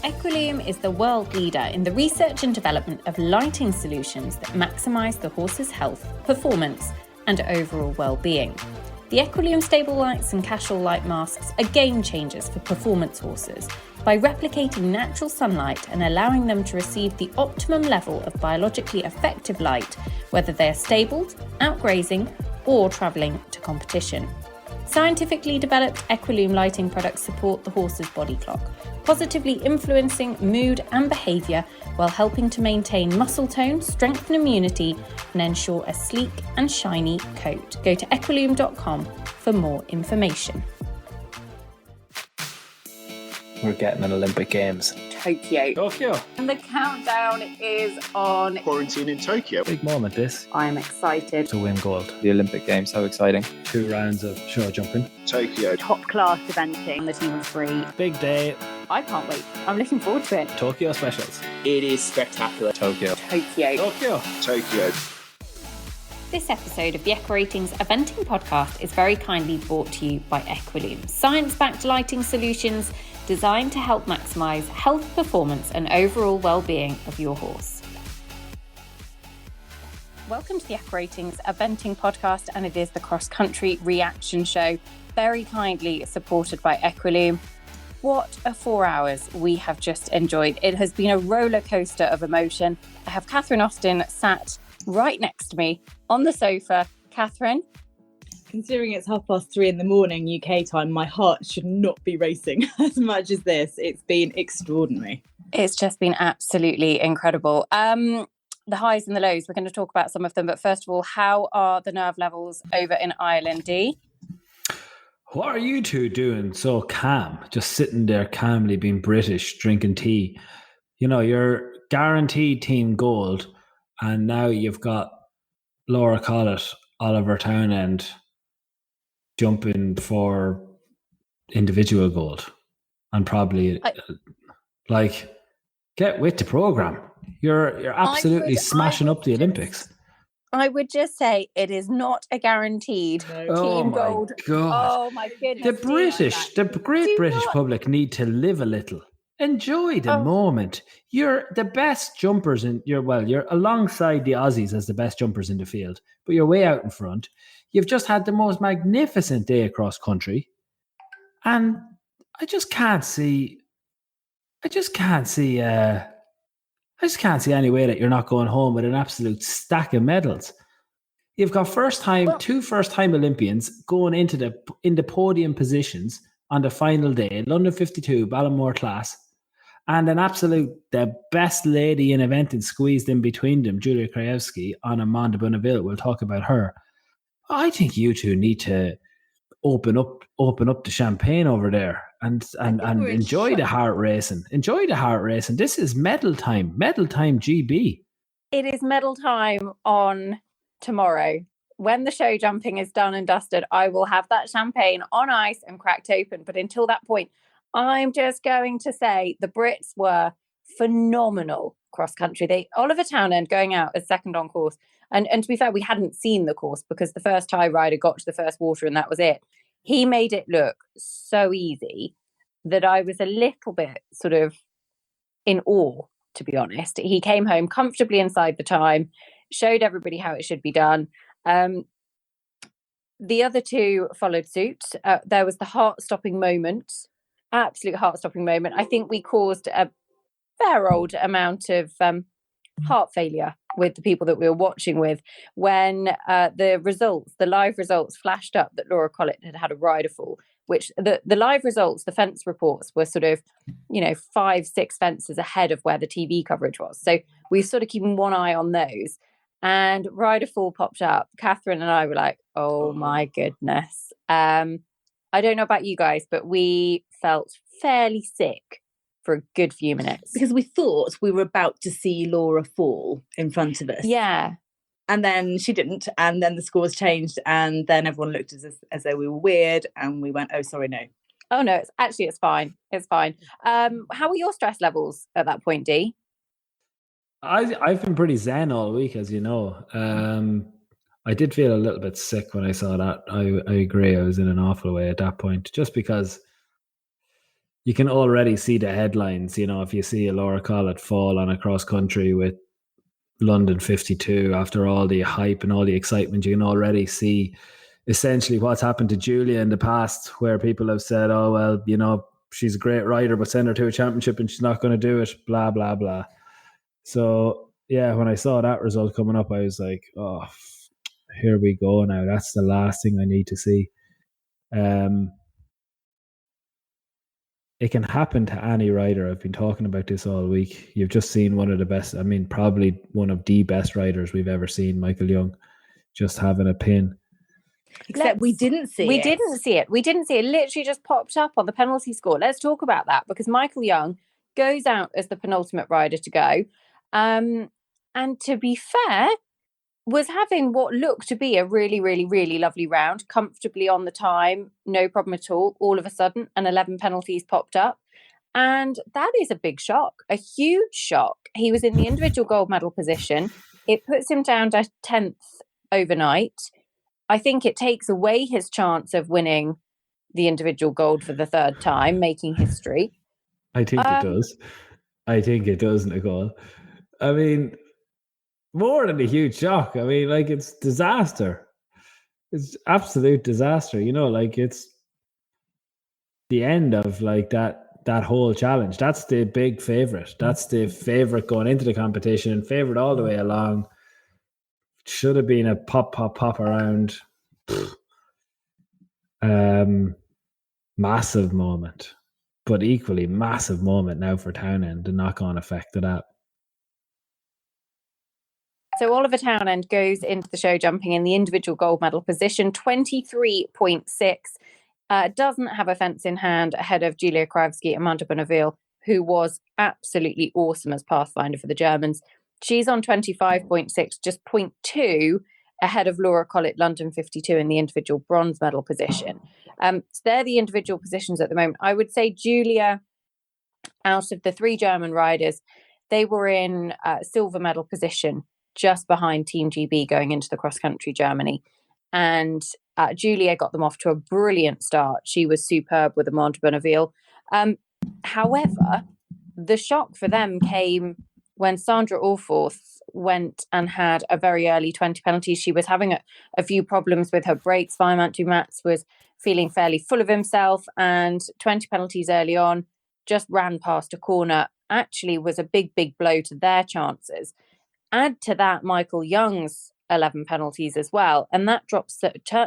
Equilume is the world leader in the research and development of lighting solutions that maximise the horse's health, performance and overall well-being. The Equilume stable lights and casual light masks are game changers for performance horses by replicating natural sunlight and allowing them to receive the optimum level of biologically effective light, whether they are stabled, out grazing or travelling to competition. Scientifically developed Equilume lighting products support the horse's body clock, positively influencing mood and behaviour while helping to maintain muscle tone, strengthen immunity and ensure a sleek and shiny coat. Go to equilume.com for more information. We're getting an Olympic Games. Tokyo. And the countdown is on. Quarantine in Tokyo. Big moment this. I am excited. To win gold. The Olympic Games, how exciting. 2 rounds of show jumping. Tokyo. Top class eventing, the team of 3. Big day. I can't wait. I'm looking forward to it. Tokyo specials. It is spectacular. Tokyo. Tokyo. Tokyo. This episode of the EquiRatings Eventing Podcast is very kindly brought to you by Equilume, science-backed lighting solutions designed to help maximise health, performance and overall well-being of your horse. Welcome to the EquiRatings Eventing Podcast, and it is the cross-country reaction show, very kindly supported by Equilume. What a 4 hours we have just enjoyed. It has been a roller coaster of emotion. I have Catherine Austin sat right next to me on the sofa. Catherine? Considering it's 3:30 in the morning UK time, my heart should not be racing as much as this. It's been extraordinary. It's just been absolutely incredible. The highs and the lows, we're going to talk about some of them. But first of all, how are the nerve levels over in Ireland, Dee? What are you two doing so calm? Just sitting there calmly being British, drinking tea. You know, you're guaranteed team gold. And now you've got Laura Collett, Oliver Townend jumping for individual gold. And probably, get with the programme. You're absolutely smashing up the Olympics. I would just say it is not a guaranteed team gold. God. Oh my goodness. The great British public need to live a little. Enjoy the moment. You're the best jumpers you're alongside the Aussies as the best jumpers in the field, but you're way out in front. You've just had the most magnificent day across country. And I just can't see any way that you're not going home with an absolute stack of medals. You've got two first-time Olympians going into the podium positions on the final day, London 52, Ballymore class, and the best lady in eventing squeezed in between them, Julia Krajewski, on Amanda Bonneville. We'll talk about her. I think you two need to open up the champagne over there and enjoy the heart racing. Enjoy the heart racing. This is medal time GB. It is medal time on tomorrow. When the show jumping is done and dusted, I will have that champagne on ice and cracked open. But until that point, I'm just going to say the Brits were phenomenal cross country. Oliver Townend going out as second on course. And to be fair, we hadn't seen the course because the first Thai rider got to the first water and that was it. He made it look so easy that I was a little bit sort of in awe, to be honest. He came home comfortably inside the time, showed everybody how it should be done. The other two followed suit. There was the heart-stopping moment, absolute heart-stopping moment. I think we caused a fair old amount of heart failure with the people that we were watching with when the live results flashed up that Laura Collett had a rider fall, which the live results, the fence reports were sort of, 5-6 fences ahead of where the TV coverage was. So we were sort of keeping one eye on those. And rider fall popped up. Catherine and I were like, oh my goodness. I don't know about you guys, but we felt fairly sick for a good few minutes. Because we thought we were about to see Laura fall in front of us. Yeah. And then she didn't. And then the scores changed. And then everyone looked at us as though we were weird. And we went, oh, sorry, no. Oh, no, it's fine. It's fine. How were your stress levels at that point, Dee? I've been pretty zen all week, as you know. I did feel a little bit sick when I saw that. I agree. I was in an awful way at that point, just because you can already see the headlines. If you see a Laura Collett fall on a cross country with London 52 after all the hype and all the excitement, you can already see essentially what's happened to Julia in the past, where people have said, oh, well, she's a great rider, but send her to a championship and she's not going to do it, blah, blah, blah. So, yeah, when I saw that result coming up, I was like, oh, here we go now. That's the last thing I need to see. It can happen to any rider. I've been talking about this all week. You've just seen one of the best, probably one of the best riders we've ever seen, Michael Young, just having a pin. Except we didn't see it. We didn't see it. It literally just popped up on the penalty score. Let's talk about that, because Michael Young goes out as the penultimate rider to go. And to be fair, was having what looked to be a really, really, really lovely round, comfortably on the time, no problem at all. All of a sudden, an 11 penalties popped up. And that is a big shock, a huge shock. He was in the individual gold medal position. It puts him down to 10th overnight. I think it takes away his chance of winning the individual gold for the third time, making history. I think it does. I think it does, Nicole. More than a huge shock. It's disaster. It's absolute disaster. It's the end of that whole challenge. That's the big favourite. That's the favourite going into the competition and favourite all the way along. Should have been a pop around. Massive moment, but equally massive moment now for Townend, the knock-on effect of that. So Oliver Townend goes into the show jumping in the individual gold medal position, 23.6. Doesn't have a fence in hand ahead of Julia Kravsky, Amanda Bonneville, who was absolutely awesome as Pathfinder for the Germans. She's on 25.6, just 0.2 ahead of Laura Collett, London 52, in the individual bronze medal position. So they're the individual positions at the moment. I would say Julia, out of the three German riders, they were in silver medal position, just behind Team GB going into the cross-country Germany. And Julia got them off to a brilliant start. She was superb with Amanda Bonneville. However, the shock for them came when Sandra Orforth went and had a very early 20 penalties. She was having a few problems with her brakes. Weimant Dumas was feeling fairly full of himself, and 20 penalties early on, just ran past a corner, actually was a big, big blow to their chances. Add to that Michael Young's 11 penalties as well, and that drops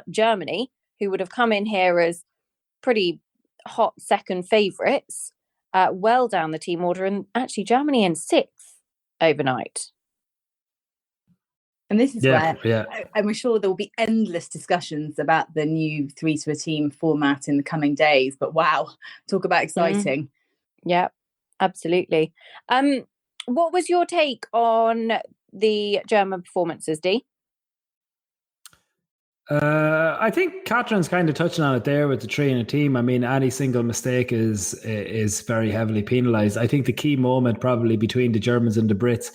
Germany, who would have come in here as pretty hot second favourites, well down the team order, and actually Germany in 6th overnight. And this is where I'm sure there will be endless discussions about the new 3-to-a-team format in the coming days. But wow, talk about exciting. Yeah, absolutely. What was your take on the German performances, Dee? I think Catherine's kind of touching on it there with the 3 in a team. Any single mistake is very heavily penalised. I think the key moment probably between the Germans and the Brits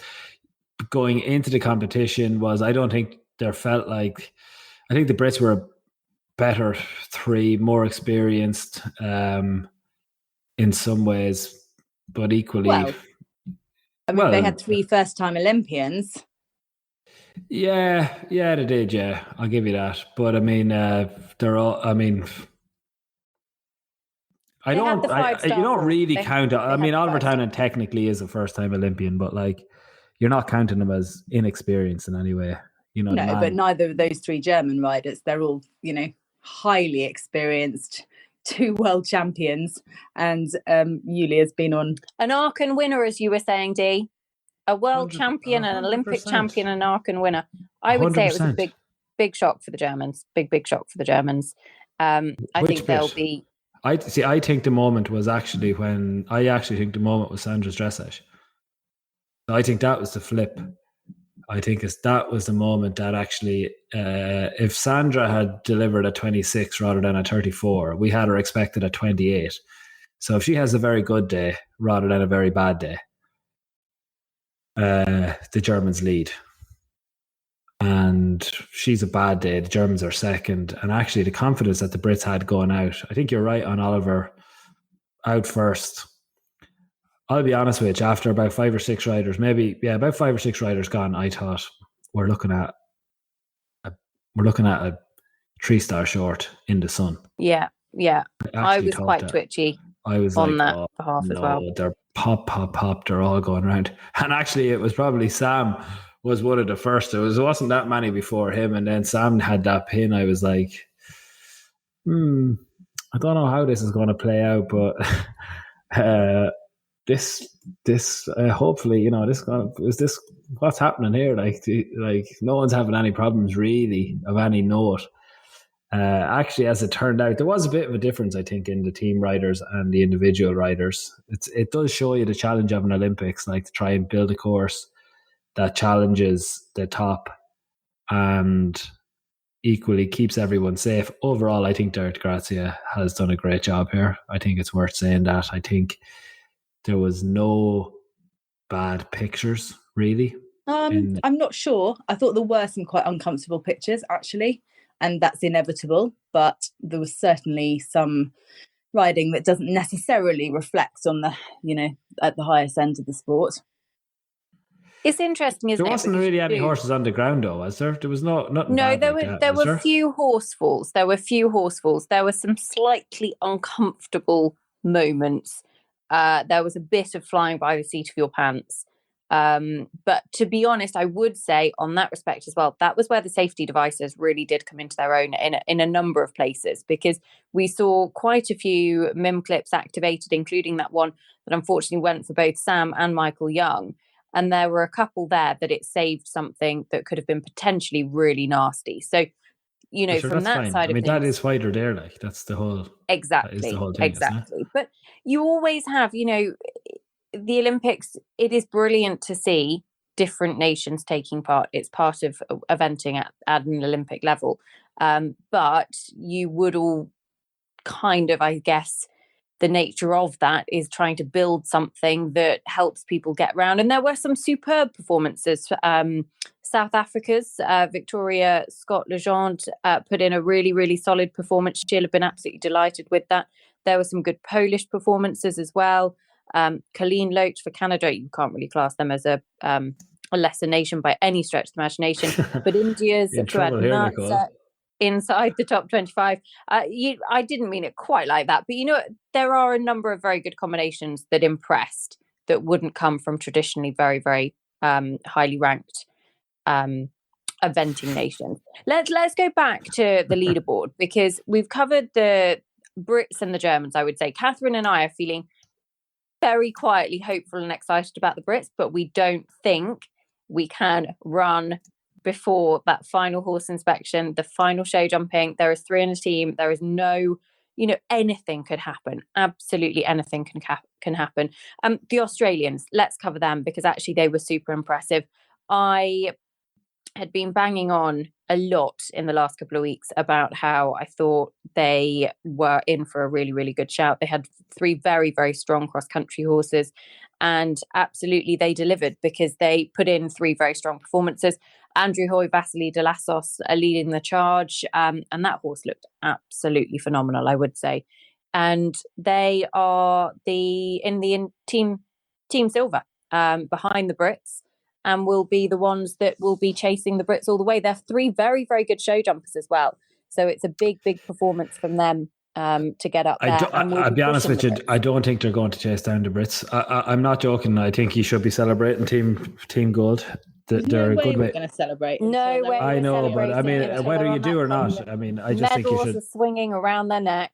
going into the competition was, I think the Brits were a better 3, more experienced in some ways, but equally... they had 3 first-time Olympians. Yeah, they did. Yeah, I'll give you that. But they're all. You don't really count. Oliver Townend technically is a first-time Olympian, but you're not counting them as inexperienced in any way. No, but neither of those 3 German riders. They're all, highly experienced. 2 world champions, and Julia's been on an Aachen winner, as you were saying, Dee. A world champion, an Olympic champion, an Aachen winner. I would 100%. Say it was a big, big shock for the Germans. Big shock for the Germans. I think they'll be. I think the moment was actually when the moment was Sandra's dressage. I think that was the flip. I think that was the moment that actually, if Sandra had delivered a 26 rather than a 34, we had her expected at 28. So if she has a very good day rather than a very bad day, the Germans lead. And she's a bad day, the Germans are second. And actually the confidence that the Brits had going out, I think you're right on Oliver. out first. I'll be honest with you, after about 5 or 6 riders, about 5 or 6 riders gone, I thought we're looking at a 3-star short in the sun. Yeah. I was quite that. twitchy. I was on like, that behalf as well. They're pop, they're all going around. And actually, it was probably Sam was one of the first. It wasn't that many before him, and then Sam had that pin. I was like, I don't know how this is going to play out, but this hopefully, is this what's happening here? Like no one's having any problems really of any note. Actually, as it turned out, there was a bit of a difference, I think, in the team riders and the individual riders. It does show you the challenge of an Olympics, like to try and build a course that challenges the top and equally keeps everyone safe. Overall, I think Derek Grazia has done a great job here. I think it's worth saying that. I think there was no bad pictures, really. I'm not sure. I thought there were some quite uncomfortable pictures, actually. And that's inevitable, but there was certainly some riding that doesn't necessarily reflect on the, at the highest end of the sport. It's interesting, isn't it? There wasn't really any horses on the ground, though, was there? There was nothing. No, there were few horse falls. There were some slightly uncomfortable moments. There was a bit of flying by the seat of your pants. But to be honest, I would say on that respect as well, that was where the safety devices really did come into their own in a number of places, because we saw quite a few MIM clips activated, including that one that unfortunately went for both Sam and Michael Young. And there were a couple there that it saved something that could have been potentially really nasty. So, from that side of things, that is why they're there. Like, that's the whole exactly. That is the whole thing, exactly. But you always have, the Olympics, it is brilliant to see different nations taking part. It's part of eventing at an Olympic level. But you would all kind of, I guess, the nature of that is trying to build something that helps people get round. And there were some superb performances. South Africa's Victoria Scott-Legendre put in a really, really solid performance. She'll have been absolutely delighted with that. There were some good Polish performances as well. Colleen Loach for Canada, you can't really class them as a lesser nation by any stretch of the imagination, but India's inside the top 25. I didn't mean it quite like that, but there are a number of very good combinations that impressed that wouldn't come from traditionally very, very highly ranked eventing nations. Let's go back to the leaderboard, because we've covered the Brits and the Germans. I would say Catherine and I are feeling very quietly hopeful and excited about the Brits, but we don't think we can run before that final horse inspection, the final show jumping. There is 3 in a team. There is no, anything could happen. Absolutely anything can happen. The Australians, let's cover them, because actually they were super impressive. I had been banging on a lot in the last couple of weeks about how I thought they were in for a really, really good shout. They had 3 very, very strong cross-country horses, and absolutely they delivered, because they put in 3 very strong performances. Andrew Hoy, Vasily de Lassos are leading the charge, and that horse looked absolutely phenomenal, I would say. And they are in team silver behind the Brits, and will be the ones that will be chasing the Brits all the way. They're 3 very, very good show jumpers as well. So it's a big, big performance from them to get up there. I'll be honest with you, I don't think they're going to chase down the Brits. I'm not joking. I think you should be celebrating team gold. They're a good way. We're going to celebrate. No way. I know, but I mean, whether you do or not, I mean, I just think you should. Medals are swinging around their neck.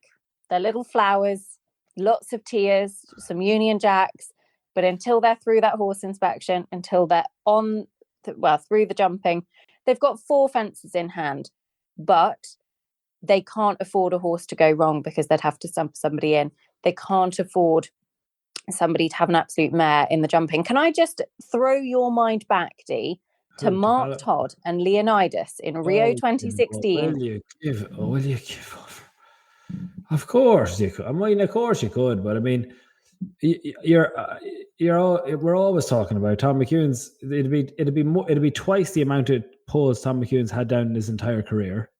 They're little flowers, lots of tears, some Union Jacks. But until they're through that horse inspection, until they're through the jumping, they've got 4 fences in hand, but they can't afford a horse to go wrong, because they'd have to stump somebody in. They can't afford somebody to have an absolute mare in the jumping. Can I just throw your mind back, Dee, to Mark Todd and Leonidas in Rio 2016? Will you give over? Of course you could. I mean, of course you could, but I mean, we're always talking about Tom McEwen's. It'd be twice the amount of poles Tom McEwen's had down in his entire career.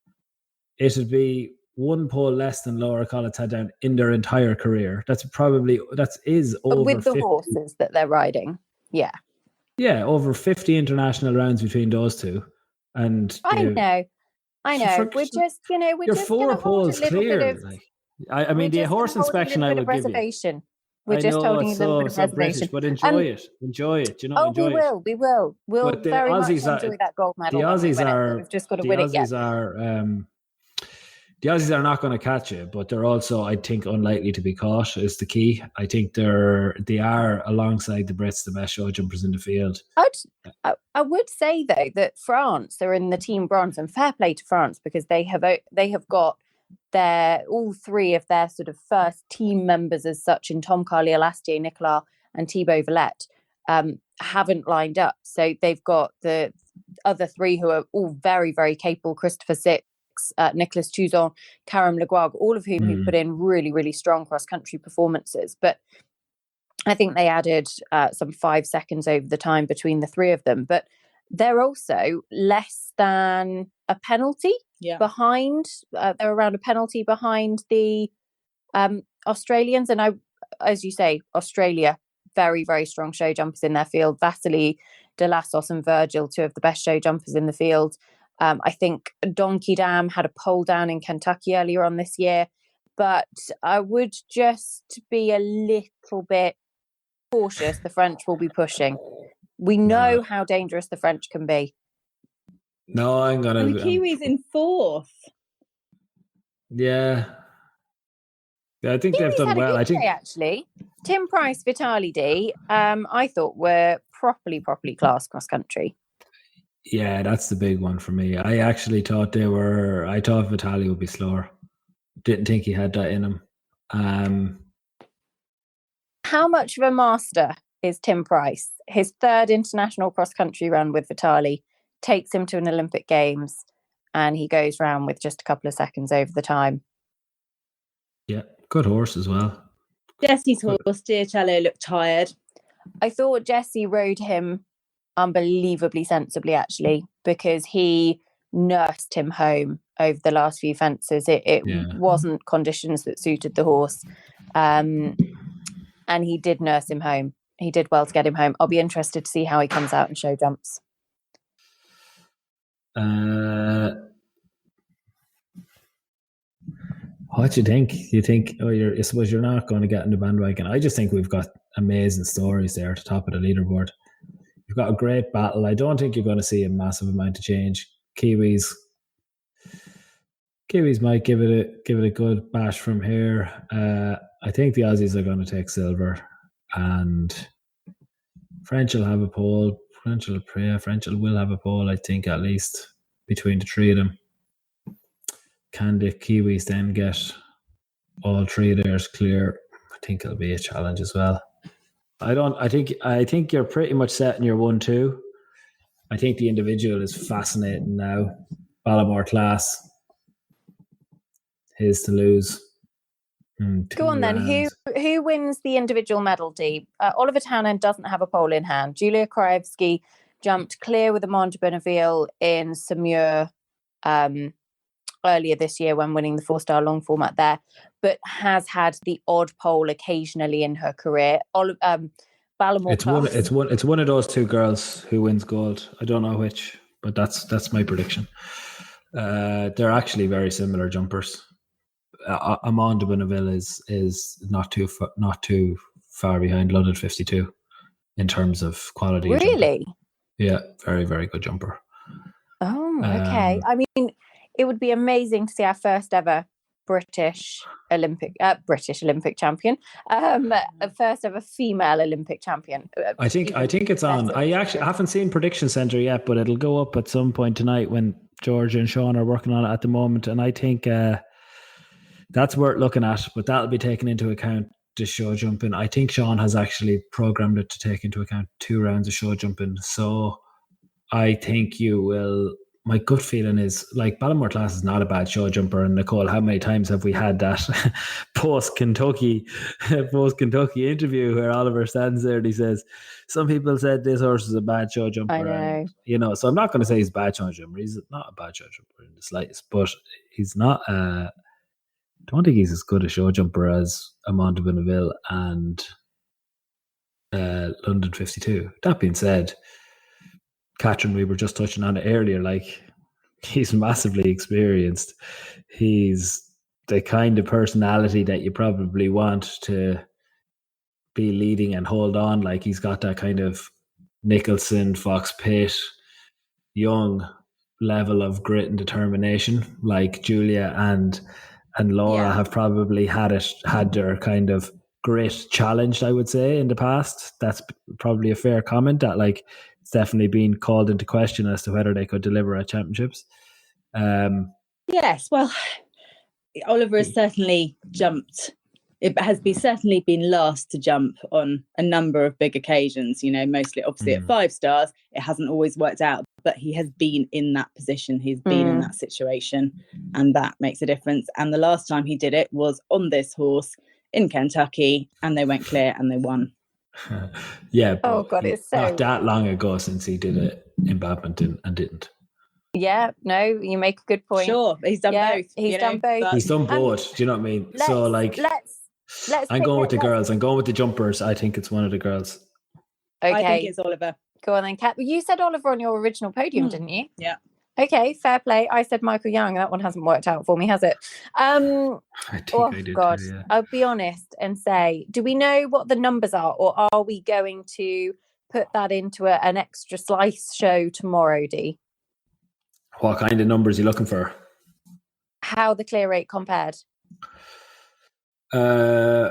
It'd be one pole less than Laura Collins had down in their entire career. That is over with the 50, horses that they're riding. Yeah. Yeah, over 50 international rounds between those two. And I know. We're just, you're just 4 going to hold a poles little clear. bit of. I mean, the horse inspection I would give you. Reservation. We're I just know holding a it's little bit of so reservation. British, but enjoy it. Enjoy it. We will. We'll But the very Aussies much enjoy that gold medal. The Aussies are. We've just got to win it yet. The Aussies are not going to catch it, but they're also, I think, unlikely to be caught is the key. I think they are alongside the Brits the best show jumpers in the field. I would say though that France are in the team bronze, and fair play to France because they have got all 3 of their sort of first team members as such in Tom Carlier-Lastier, Nicolas and Thibaut Villette haven't lined up. So they've got the other 3 who are all very, very capable. Christopher Six, Nicolas Tuzon, Karim Leguag, all of whom who put in really, really strong cross-country performances. But I think they added some 5 seconds over the time between the 3 of them. But they're also less than a penalty behind. They're around a penalty behind the Australians. And as you say, Australia, very, very strong show jumpers in their field. Vasily De Lassos and Virgil, 2 of the best show jumpers in the field. I think Donkey Dam had a pole down in Kentucky earlier on this year. But I would just be a little bit cautious. The French will be pushing. We know how dangerous the French can be. No, I'm going to... And the Kiwis in 4th. Yeah. I think they've done well. I think actually, Tim Price, Vitaly D, I thought were properly class cross country. Yeah, that's the big one for me. I actually thought I thought Vitaly would be slower. Didn't think he had that in him. How much of a master is Tim Price? His 3rd international cross country run with Vitaly takes him to an Olympic Games, and he goes round with just a couple of seconds over the time. Yeah, good horse as well. Jesse's horse, Dear Cello, looked tired. I thought Jesse rode him unbelievably sensibly, actually, because he nursed him home over the last few fences. It wasn't conditions that suited the horse. And he did nurse him home. He did well to get him home. I'll be interested to see how he comes out in show jumps. What do you think? You think, I suppose you're not going to get in the bandwagon. I just think we've got amazing stories there at the top of the leaderboard. You've got a great battle. I don't think you're going to see a massive amount of change. Kiwis might give it a good bash from here. I think the Aussies are going to take silver, and French will have a pole. French will have a pole, I think, at least between the 3 of them. Can the Kiwis then get all 3 of theirs clear? I think it'll be a challenge as well. I think you're pretty much set in your 1-2. I think the individual is fascinating now. Ballamore class. His to lose. Go on then. Who wins the individual medal, Dee? Oliver Townend doesn't have a pole in hand. Julia Kraevsky jumped clear with Amanda Bonneville in Saumur earlier this year when winning the 4-star long format there, but has had the odd pole occasionally in her career. Ballamore it's one of those 2 girls who wins gold. I don't know which, but that's my prediction. They're actually very similar jumpers. Amanda Bonneville is not too far behind London 52 in terms of quality. Really? Yeah, very, very good jumper. Oh, okay. I mean, it would be amazing to see our first ever British Olympic champion, first ever female Olympic champion. I think it's on. I haven't seen Prediction Centre yet, but it'll go up at some point tonight when George and Sean are working on it at the moment, and I think that's worth looking at. But that'll be taken into account the show jumping. I think Sean has actually programmed it to take into account 2 rounds of show jumping, so I think you will. My gut feeling is like Ballamore class is not a bad show jumper. And Nicole, how many times have we had that post Kentucky interview where Oliver stands there and he says, some people said this horse is a bad show jumper. I know. And, so I'm not going to say he's a bad show jumper. He's not a bad show jumper in the slightest, but he's not don't think he's as good a show jumper as Amanda Bonneville and London 52. That being said, Catherine, we were just touching on it earlier, like, he's massively experienced. He's the kind of personality that you probably want to be leading and hold on. Like, he's got that kind of Nicholson, Fox Pitt, young level of grit and determination. Like Julia and Laura have probably had their kind of grit challenged, I would say, in the past. That's probably a fair comment, that like it's definitely been called into question as to whether they could deliver at championships. Yes, well, Oliver has certainly jumped. It has certainly been last to jump on a number of big occasions, you know, mostly obviously at 5 stars. It hasn't always worked out, but he has been in that position. He's been in that situation, and that makes a difference. And the last time he did it was on this horse in Kentucky, and they went clear and they won. Yeah, but Oh God, it's so not that long ago since he did it in badminton and didn't. Yeah, no, you make a good point. Sure, he's done both. He's done both. He's done both. Do you know what I mean? So like, I'm going with the girls. I'm going with the jumpers. I think it's one of the girls. Okay, I think it's Oliver. Go on then, Kat. You said Oliver on your original podium, didn't you? Yeah. Okay, fair play. I said Michael Young. That one hasn't worked out for me, has it? I think I did God. too, yeah. I'll be honest and say, do we know what the numbers are, or are we going to put that into an extra slice show tomorrow, Dee? What kind of numbers are you looking for? How the clear rate compared? I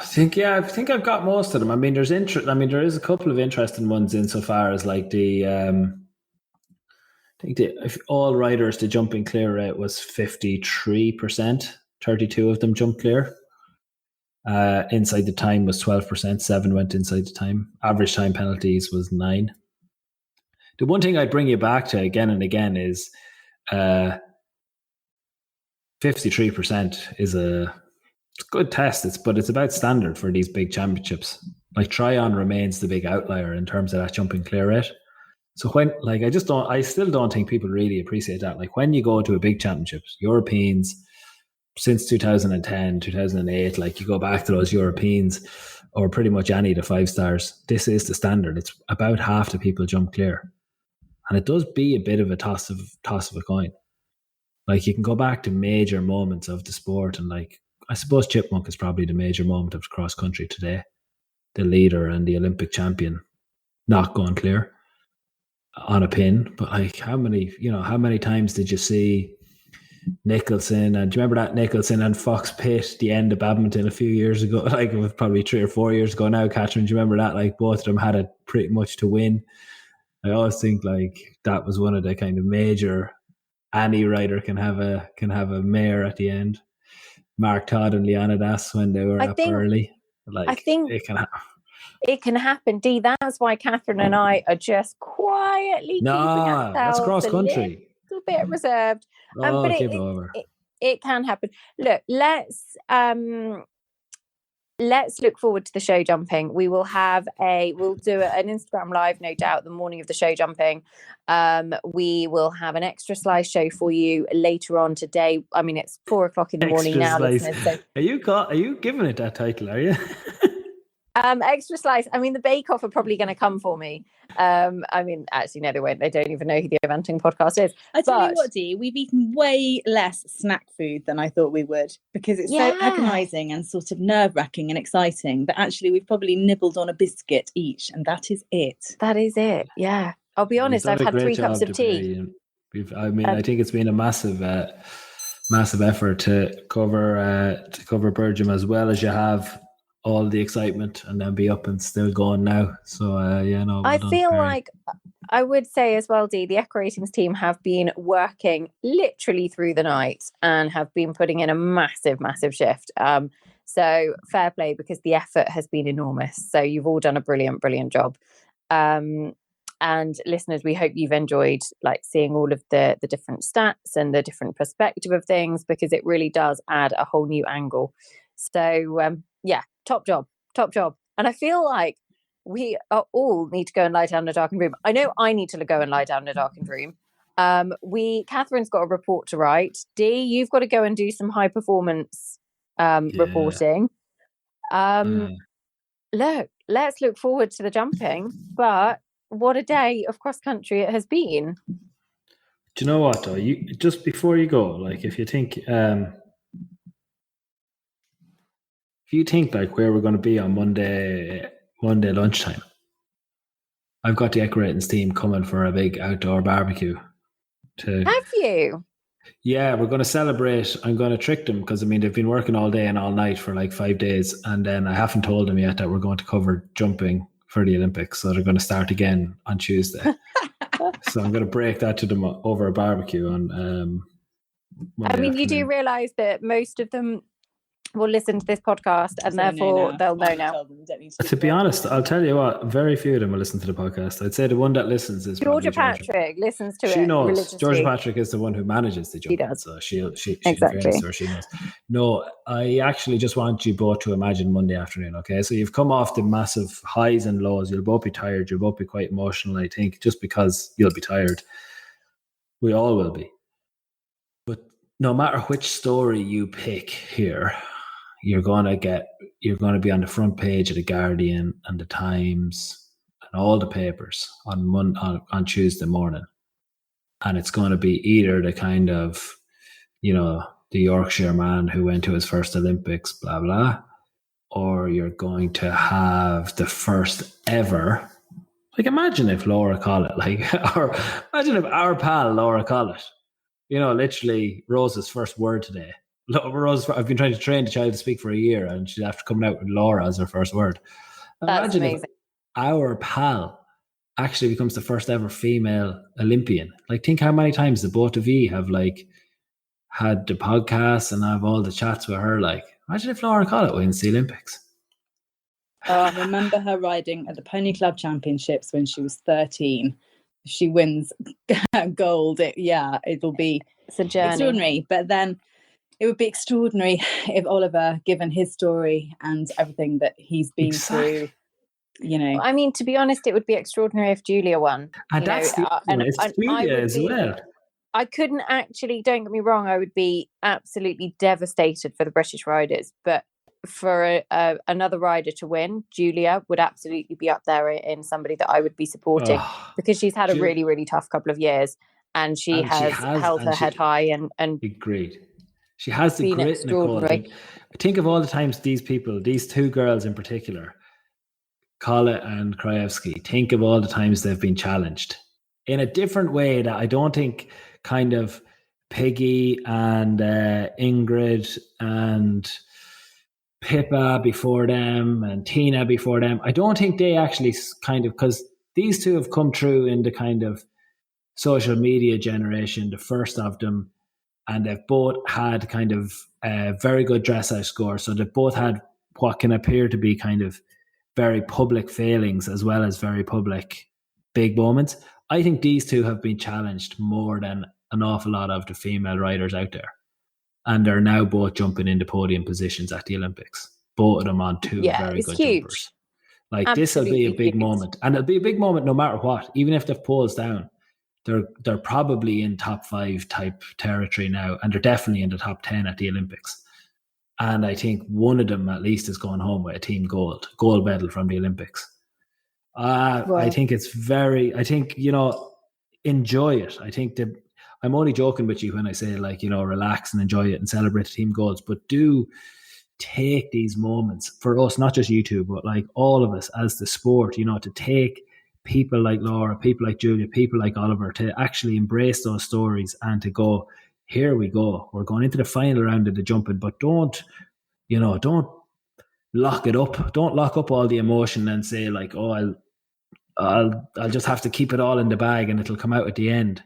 think I've got most of them. I mean, there is a couple of interesting ones insofar as like if all riders, the jumping clear rate was 53%. 32 of them jumped clear. Inside the time was 12%. 7 went inside the time. Average time penalties was 9. The one thing I'd bring you back to again and again is 53% is a good test. But it's about standard for these big championships. Like Tryon remains the big outlier in terms of that jumping clear rate. So when I still don't think people really appreciate that. Like when you go to a big championships, Europeans since 2010, 2008, like you go back to those Europeans or pretty much any of the 5 stars, this is the standard. It's about half the people jump clear. And it does be a bit of a toss of a coin. Like you can go back to major moments of the sport, and like I suppose Chipmunk is probably the major moment of cross country today. The leader and the Olympic champion not going clear on a pin. But like how many times did you see Nicholson, and do you remember that Nicholson and Fox Pitt, the end of badminton a few years ago, like it was probably 3 or 4 years ago now, Catherine, do you remember that? Like both of them had it pretty much to win. I always think like that was one of the kind of major, any rider can have a mare at the end. Mark Todd and Leonidas when they were up early. Like I think it can happen, Dee. That's why Catherine and I are just quietly keeping ourselves that's cross country. A little bit reserved. But it can happen. Look, let's look forward to the show jumping. We'll do an Instagram live, no doubt, the morning of the show jumping. We will have an extra slice show for you later on today. I mean, it's 4:00 in the morning now, listeners. So. Are you giving it that title? Are you? Extra slice. I mean, the Bake Off are probably going to come for me. I mean, actually, no, they won't. They don't even know who the Eventing podcast is. I tell you what, Dee, we've eaten way less snack food than I thought we would, because it's so agonising and sort of nerve-wracking and exciting. But actually, we've probably nibbled on a biscuit each, and that is it. That is it. Yeah. I'll be honest. I've had 3 cups of tea. I think it's been a massive effort to cover Bergam as well as you have. All the excitement and then be up and still going now. So I feel like I would say as well, Dee, the Echo Ratings team have been working literally through the night and have been putting in a massive shift. So fair play, because the effort has been enormous. So you've all done a brilliant job. And listeners, we hope you've enjoyed like seeing all of the different stats and the different perspective of things, because it really does add a whole new angle. So top job. And I feel like we all need to go and lie down in a darkened room. I know I need to go and lie down in a darkened room. Catherine's got a report to write. Dee, you've got to go and do some high performance reporting. Look, let's look forward to the jumping. But what a day of cross country it has been. Do you know what though? You just before you go, like if you think like where we're going to be on Monday lunchtime, I've got the Equirating's team coming for a big outdoor barbecue. Have you? Yeah, we're going to celebrate. I'm going to trick them because, I mean, they've been working all day and all night for like 5 days. And then I haven't told them yet that we're going to cover jumping for the Olympics. So they're going to start again on Tuesday. So I'm going to break that to them over a barbecue on Monday afternoon. You do realise that most of them will listen to this podcast and therefore they'll know now. To be honest, I'll tell you what, very few of them will listen to the podcast. I'd say the one that listens is Georgia Patrick listens to it. She knows. Georgia Patrick is the one who manages the jump. She does. So she exactly. She knows. No, I actually just want you both to imagine Monday afternoon, okay? So you've come off the massive highs and lows. You'll both be tired. You'll both be quite emotional, I think, just because you'll be tired. We all will be. But no matter which story you pick here, you're going to be on the front page of the Guardian and the Times and all the papers on Tuesday morning, and it's going to be either the kind of, the Yorkshire man who went to his first Olympics, blah blah, or you're going to have the first ever. Like, imagine if Laura Collett, or imagine if our pal Laura Collett, literally Rose's first word today. Rose, I've been trying to train the child to speak for a year, and she's after coming out with Laura as her first word. That's amazing. If our pal actually becomes the first ever female Olympian. Like, think how many times the both of you have had the podcast and have all the chats with her. Like, imagine if Laura Collett wins the Olympics. I remember her riding at the Pony Club Championships when she was 13. If she wins gold, it'll be extraordinary. But then it would be extraordinary if Oliver, given his story and everything that he's been through, I mean, to be honest, it would be extraordinary if Julia won. And that's Julia as well. I couldn't actually, don't get me wrong, I would be absolutely devastated for the British riders. But for another rider to win, Julia would absolutely be up there in somebody that I would be supporting because she's had a really, really tough couple of years and she has held her head high and agreed. She has the grit, Nicole. Think of all the times these two girls in particular, Collett and Krajewski, think of all the times they've been challenged in a different way that I don't think kind of Piggy and Ingrid and Pippa before them and Tina before them. I don't think they actually because these two have come through in the kind of social media generation, the first of them, and they've both had kind of very good dressage scores. So they've both had what can appear to be kind of very public failings as well as very public big moments. I think these two have been challenged more than an awful lot of the female riders out there. And they're now both jumping into podium positions at the Olympics. Both of them on two very good jumpers. This will be a big moment. And it'll be a big moment no matter what. Even if they've polls down, they're probably in top 5 type territory now, and they're definitely in the top 10 at the Olympics. And I think one of them at least is going home with a team gold medal from the Olympics. I think enjoy it. I think I'm only joking with you when I say relax and enjoy it and celebrate the team goals, but do take these moments for us, not just you two, but all of us as the sport, to take people like Laura, people like Julia, people like Oliver to actually embrace those stories and to go, here we go. We're going into the final round of the jumping, but don't lock it up. Don't lock up all the emotion and say I'll just have to keep it all in the bag and it'll come out at the end.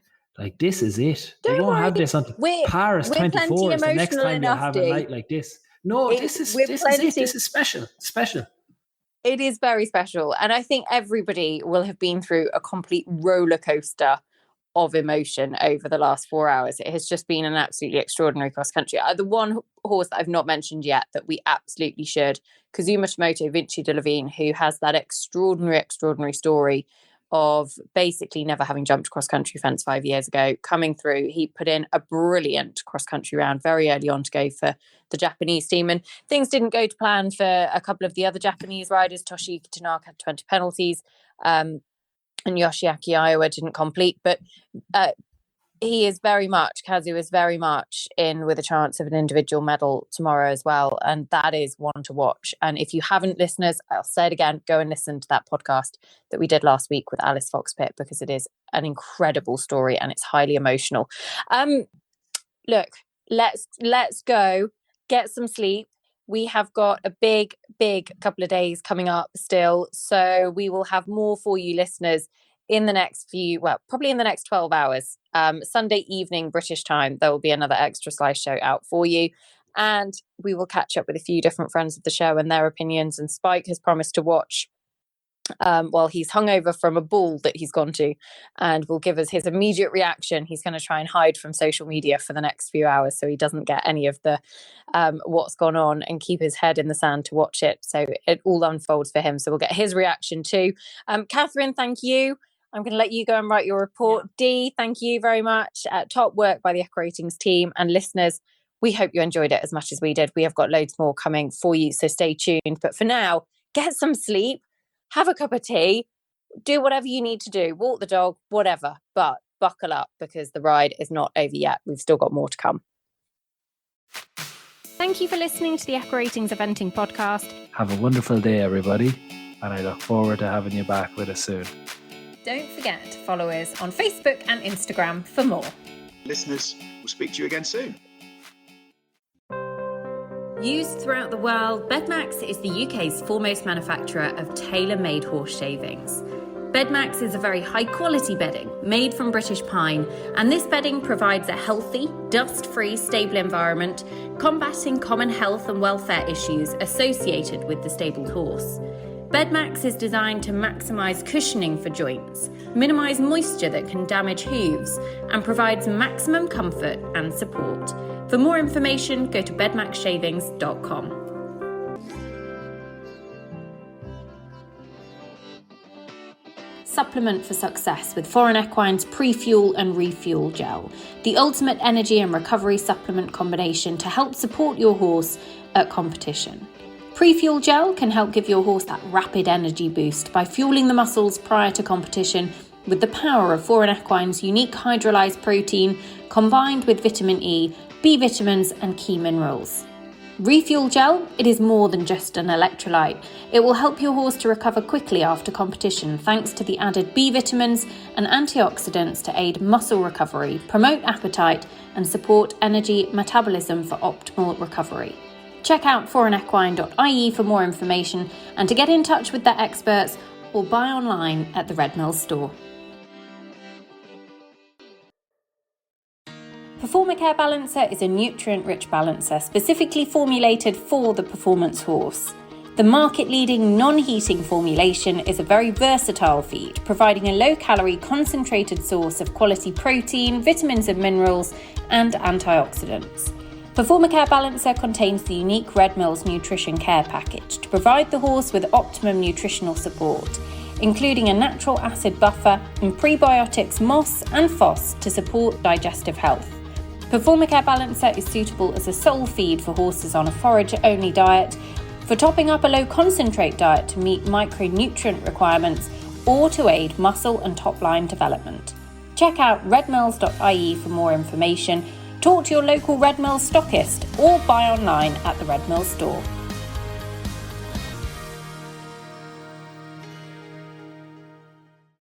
This is it. They won't have this on Paris 24 is the next time you'll have a night like this. No, this is it. This is special. Special. It is very special. And I think everybody will have been through a complete roller coaster of emotion over the last 4 hours. It has just been an absolutely extraordinary cross country. The one horse that I've not mentioned yet that we absolutely should, Kazuma Shimoto Vinci de Levine, who has that extraordinary story of basically never having jumped cross-country fence 5 years ago. Coming through, he put in a brilliant cross-country round very early on to go for the Japanese team, and things didn't go to plan for a couple of the other Japanese riders. Toshiyuki Tanaka had 20 penalties, and Yoshiaki Iowa didn't complete, but Kazu is very much in with a chance of an individual medal tomorrow as well, and that is one to watch. And if you haven't, listeners, I'll say it again, go and listen to that podcast that we did last week with Alice Fox-Pitt, because it is an incredible story and it's highly emotional. Look, let's go get some sleep. We have got a big couple of days coming up still, so we will have more for you, listeners, in the next probably in the next 12 hours. Sunday evening British time, there will be another Extra Slice show out for you, and we will catch up with a few different friends of the show and their opinions. And Spike has promised to watch while he's hungover from a ball that he's gone to, and will give us his immediate reaction. He's going to try and hide from social media for the next few hours so he doesn't get any of the what's gone on, and keep his head in the sand to watch it, so it all unfolds for him. So we'll get his reaction too. Catherine, thank you. I'm going to let you go and write your report. Yeah. Dee, thank you very much. Top work by the Echo Ratings team. And listeners, we hope you enjoyed it as much as we did. We have got loads more coming for you, so stay tuned. But for now, get some sleep, have a cup of tea, do whatever you need to do, walk the dog, whatever. But buckle up, because the ride is not over yet. We've still got more to come. Thank you for listening to the Echo Ratings Eventing podcast. Have a wonderful day, everybody. And I look forward to having you back with us soon. Don't forget to follow us on Facebook and Instagram for more. Listeners, we'll speak to you again soon. Used throughout the world, Bedmax is the UK's foremost manufacturer of tailor-made horse shavings. Bedmax is a very high-quality bedding made from British pine, and this bedding provides a healthy, dust-free, stable environment, combating common health and welfare issues associated with the stabled horse. Bedmax is designed to maximise cushioning for joints, minimise moisture that can damage hooves, and provides maximum comfort and support. For more information, go to bedmaxshavings.com. Supplement for success with Foreign Equine's Pre-Fuel and Refuel Gel, the ultimate energy and recovery supplement combination to help support your horse at competition. Pre-Fuel Gel can help give your horse that rapid energy boost by fueling the muscles prior to competition with the power of Foreign Equine's unique hydrolyzed protein combined with vitamin E, B vitamins and key minerals. Refuel Gel, it is more than just an electrolyte. It will help your horse to recover quickly after competition thanks to the added B vitamins and antioxidants to aid muscle recovery, promote appetite and support energy metabolism for optimal recovery. Check out foreignequine.ie for more information and to get in touch with their experts, or buy online at the Red Mill store. Performacare Balancer is a nutrient-rich balancer specifically formulated for the performance horse. The market-leading non-heating formulation is a very versatile feed, providing a low-calorie concentrated source of quality protein, vitamins and minerals, and antioxidants. Performacare Balancer contains the unique Red Mill's Nutrition Care package to provide the horse with optimum nutritional support, including a natural acid buffer and prebiotics MOS and FOS to support digestive health. Performacare Balancer is suitable as a sole feed for horses on a forage-only diet, for topping up a low-concentrate diet to meet micronutrient requirements, or to aid muscle and top-line development. Check out redmills.ie for more information. Talk to your local Red Mill stockist or buy online at the Red Mill store.